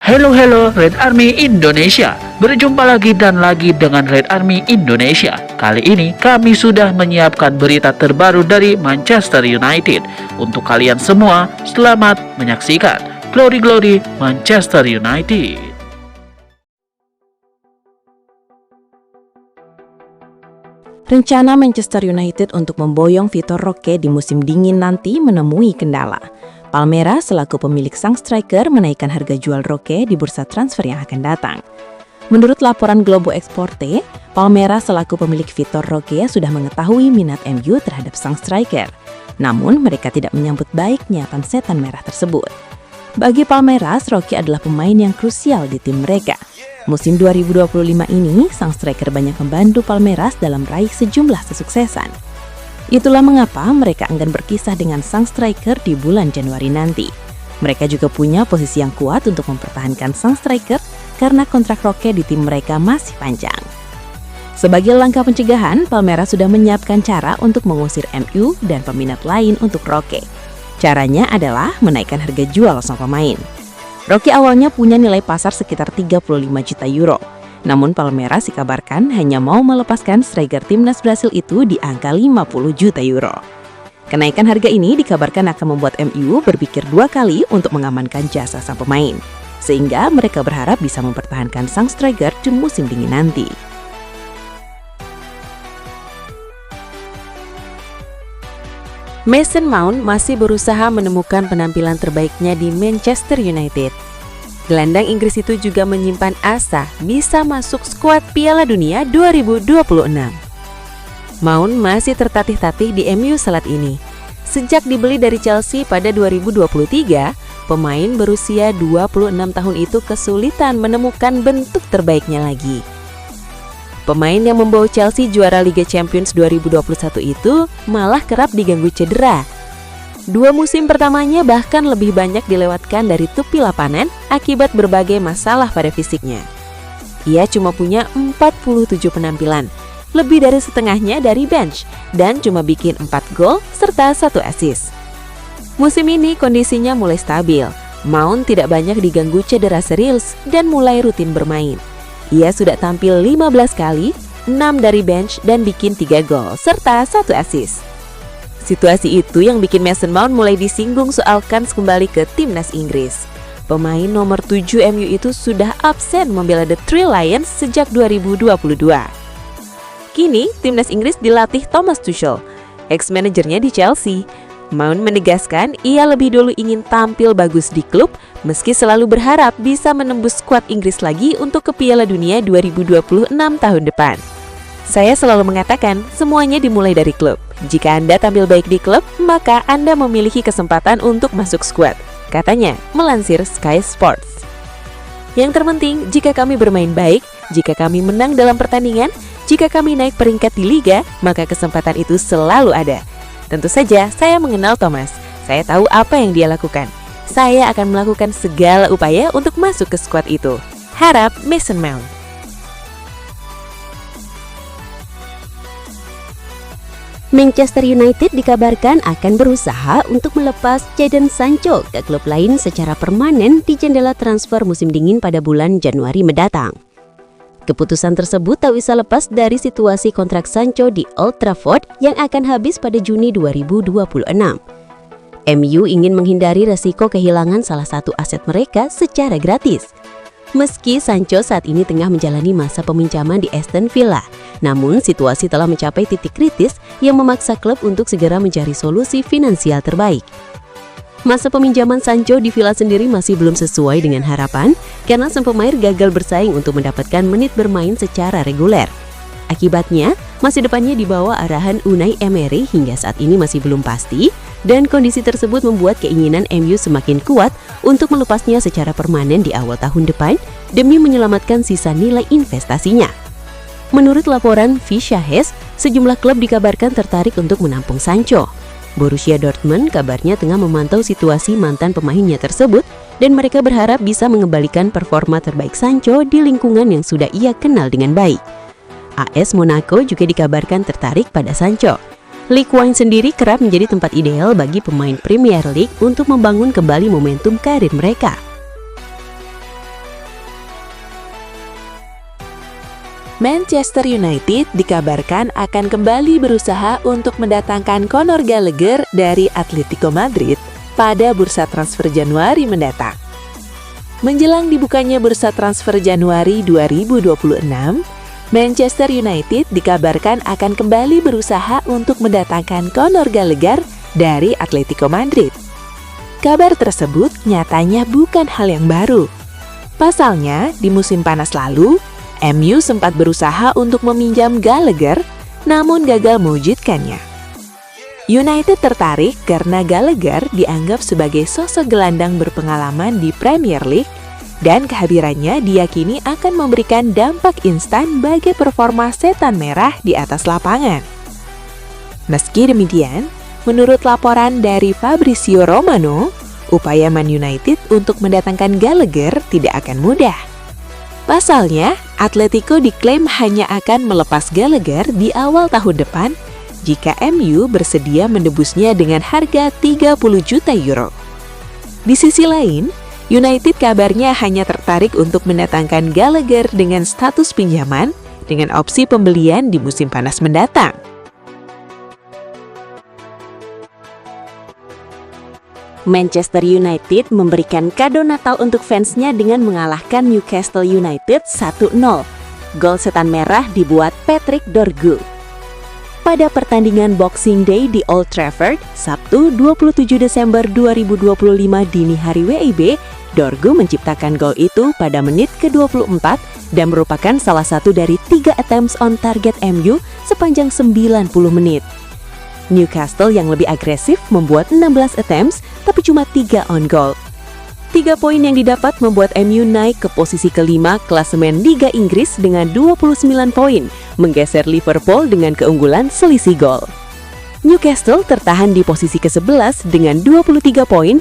Halo Red Army Indonesia. Berjumpa lagi dan lagi dengan Red Army Indonesia. Kali ini kami sudah menyiapkan berita terbaru dari Manchester United. Untuk kalian semua, selamat menyaksikan Glory Glory Manchester United. Rencana Manchester United untuk memboyong Vitor Roque di musim dingin nanti menemui kendala. Palmeiras selaku pemilik sang striker menaikkan harga jual Roque di bursa transfer yang akan datang. Menurut laporan Globo Esporte, Palmeiras selaku pemilik Vitor Roque sudah mengetahui minat MU terhadap sang striker. Namun mereka tidak menyambut baik niatan setan merah tersebut. Bagi Palmeiras, Roque adalah pemain yang krusial di tim mereka. Musim 2025 ini, sang striker banyak membantu Palmeiras dalam meraih sejumlah kesuksesan. Itulah mengapa mereka enggan berkisah dengan sang striker di bulan Januari nanti. Mereka juga punya posisi yang kuat untuk mempertahankan sang striker karena kontrak Roque di tim mereka masih panjang. Sebagai langkah pencegahan, Palmeiras sudah menyiapkan cara untuk mengusir MU dan peminat lain untuk Roque. Caranya adalah menaikkan harga jual sang pemain. Roque awalnya punya nilai pasar sekitar 35 juta euro. Namun Palmeiras dikabarkan hanya mau melepaskan striker timnas Brasil itu di angka 50 juta euro. Kenaikan harga ini dikabarkan akan membuat MU berpikir dua kali untuk mengamankan jasa sang pemain. Sehingga mereka berharap bisa mempertahankan sang striker di musim dingin nanti. Mason Mount masih berusaha menemukan penampilan terbaiknya di Manchester United. Gelandang Inggris itu juga menyimpan asa bisa masuk skuad Piala Dunia 2026. Mount masih tertatih-tatih di MU saat ini. Sejak dibeli dari Chelsea pada 2023, pemain berusia 26 tahun itu kesulitan menemukan bentuk terbaiknya lagi. Pemain yang membawa Chelsea juara Liga Champions 2021 itu malah kerap diganggu cedera. 2 musim pertamanya bahkan lebih banyak dilewatkan dari tepi lapangan akibat berbagai masalah pada fisiknya. Ia cuma punya 47 penampilan, lebih dari setengahnya dari bench, dan cuma bikin 4 gol serta 1 assist. Musim ini kondisinya mulai stabil. Mount tidak banyak diganggu cedera serius dan mulai rutin bermain. Ia sudah tampil 15 kali, 6 dari bench dan bikin 3 gol serta 1 assist. Situasi itu yang bikin Mason Mount mulai disinggung soal kans kembali ke timnas Inggris. Pemain nomor 7 MU itu sudah absen membela The Three Lions sejak 2022. Kini, timnas Inggris dilatih Thomas Tuchel, ex-manajernya di Chelsea. Mount menegaskan ia lebih dulu ingin tampil bagus di klub, meski selalu berharap bisa menembus skuad Inggris lagi untuk ke Piala Dunia 2026 tahun depan. Saya selalu mengatakan, semuanya dimulai dari klub. Jika Anda tampil baik di klub, maka Anda memiliki kesempatan untuk masuk skuad, katanya, melansir Sky Sports. Yang terpenting, jika kami bermain baik, jika kami menang dalam pertandingan, jika kami naik peringkat di liga, maka kesempatan itu selalu ada. Tentu saja, saya mengenal Thomas. Saya tahu apa yang dia lakukan. Saya akan melakukan segala upaya untuk masuk ke skuad itu. Harap Mason Mount. Manchester United dikabarkan akan berusaha untuk melepas Jadon Sancho ke klub lain secara permanen di jendela transfer musim dingin pada bulan Januari mendatang. Keputusan tersebut tak bisa lepas dari situasi kontrak Sancho di Old Trafford yang akan habis pada Juni 2026. MU ingin menghindari resiko kehilangan salah satu aset mereka secara gratis. Meski Sancho saat ini tengah menjalani masa peminjaman di Aston Villa, namun situasi telah mencapai titik kritis yang memaksa klub untuk segera mencari solusi finansial terbaik. Masa peminjaman Sancho di Villa sendiri masih belum sesuai dengan harapan karena sang pemain gagal bersaing untuk mendapatkan menit bermain secara reguler. Akibatnya, masa depannya di bawah arahan Unai Emery hingga saat ini masih belum pasti, dan kondisi tersebut membuat keinginan MU semakin kuat untuk melepasnya secara permanen di awal tahun depan demi menyelamatkan sisa nilai investasinya. Menurut laporan Fischer-Hess, sejumlah klub dikabarkan tertarik untuk menampung Sancho. Borussia Dortmund kabarnya tengah memantau situasi mantan pemainnya tersebut dan mereka berharap bisa mengembalikan performa terbaik Sancho di lingkungan yang sudah ia kenal dengan baik. AS Monaco juga dikabarkan tertarik pada Sancho. League One sendiri kerap menjadi tempat ideal bagi pemain Premier League untuk membangun kembali momentum karir mereka. Manchester United dikabarkan akan kembali berusaha untuk mendatangkan Conor Gallagher dari Atletico Madrid pada bursa transfer Januari mendatang. Menjelang dibukanya bursa transfer Januari 2026, Manchester United dikabarkan akan kembali berusaha untuk mendatangkan Conor Gallagher dari Atletico Madrid. Kabar tersebut nyatanya bukan hal yang baru. Pasalnya, di musim panas lalu, MU sempat berusaha untuk meminjam Gallagher, namun gagal mewujudkannya. United tertarik karena Gallagher dianggap sebagai sosok gelandang berpengalaman di Premier League dan kehadirannya diyakini akan memberikan dampak instan bagi performa setan merah di atas lapangan. Meski demikian, menurut laporan dari Fabrizio Romano, upaya Man United untuk mendatangkan Gallagher tidak akan mudah. Pasalnya, Atletico diklaim hanya akan melepas Gallagher di awal tahun depan jika MU bersedia menebusnya dengan harga 30 juta euro. Di sisi lain, United kabarnya hanya tertarik untuk mendatangkan Gallagher dengan status pinjaman dengan opsi pembelian di musim panas mendatang. Manchester United memberikan kado Natal untuk fansnya dengan mengalahkan Newcastle United 1-0. Gol setan merah dibuat Patrick Dorgu. Pada pertandingan Boxing Day di Old Trafford, Sabtu 27 Desember 2025 dini hari WIB, Dorgu menciptakan gol itu pada menit ke-24 dan merupakan salah satu dari 3 attempts on target MU sepanjang 90 menit. Newcastle yang lebih agresif membuat 16 attempts tapi cuma 3 on goal. 3 poin yang didapat membuat MU naik ke posisi kelima klasemen Liga Inggris dengan 29 poin, menggeser Liverpool dengan keunggulan selisih gol. Newcastle tertahan di posisi ke-11 dengan 23 poin